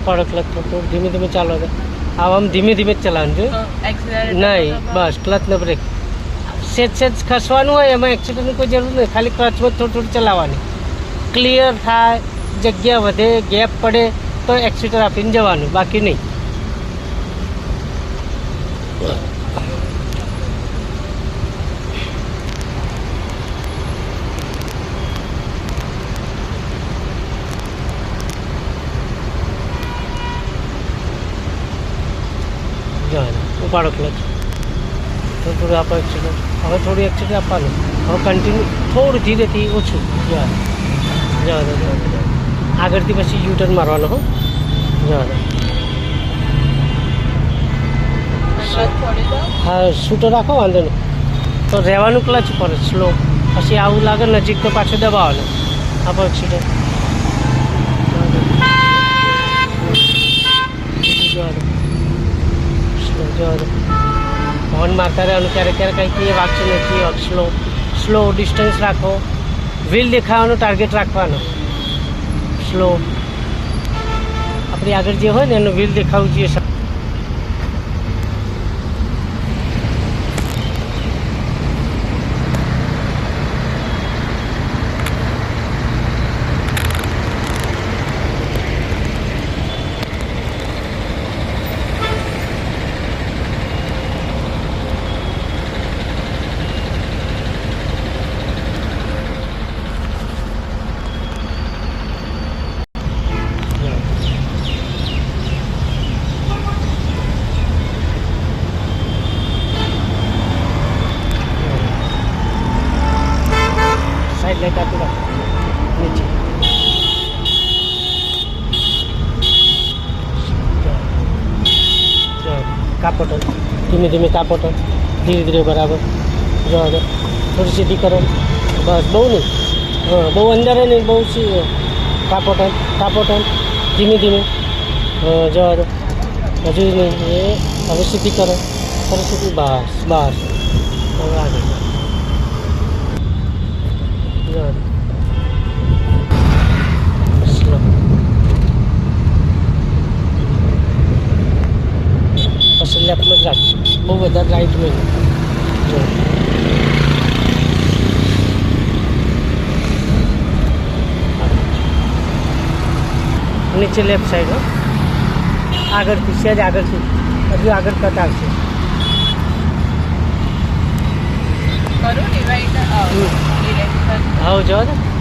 ઉપાડો ક્લચ થોડું ધીમે ધીમે ચાલો આમ ધીમે ધીમે જ ચલાવવાનું જોઈએ નહીં બસ ક્લચ ને બ્રેક સેજ ખસવાનું હોય એમાં એક્સિડન્ટની કોઈ જરૂર નહીં ખાલી ક્લચમાં થોડું ચલાવવાની ક્લિયર થાય જગ્યા વધે ગેપ પડે તો એક્સિટર આપીને જવાનું બાકી નહીં ઉપાડો ક્લચ થોડું આપો એક્સિટર હવે થોડું એક્સિટર આપવાનું હવે કન્ટિન્યુ થોડું ધીરેથી ઓછું જવા દો આગળથી પછી યુટર્ન મારવાનો હો જવા દો હા શૂટર રાખો વાંધો નહીં તો રહેવાનું ક્લચ પર સ્લો પછી આવું લાગે નજીક તો પાછું દબાવવાનું આપો એક્સિટર જવા દો જવા દો હોર્ન મારતા રહેવાનું ક્યારેક કંઈક એ વાગશે નથી સ્લો ડિસ્ટન્સ રાખો વ્હીલ દેખાવાનું ટાર્ગેટ રાખવાનો સ્લો આપણી આગળ જે હોય ને એનું વ્હીલ દેખાવું જોઈએ लाइट आपको नीचे कापोटन धीमे धीमे कापोटन धीरे धीरे बराबर जवा दो थोड़ी सीधी करो बस बहु नहीं हाँ बहु अंदर है नहीं बहु सी कापोटन धीमे धीमे जवा दो हजू नहीं ये हमें सीधी करो थोड़ी सीधी बस बस आगे स्लो પછી લેફ્ટમાં જ રાખજો બહુ વધારે રાઈટમાં જો નીચે લેફ્ટ સાઈડ હો આગળથી સહેજ આગળથી હજુ આગળ કટ આવશે હા જવા દે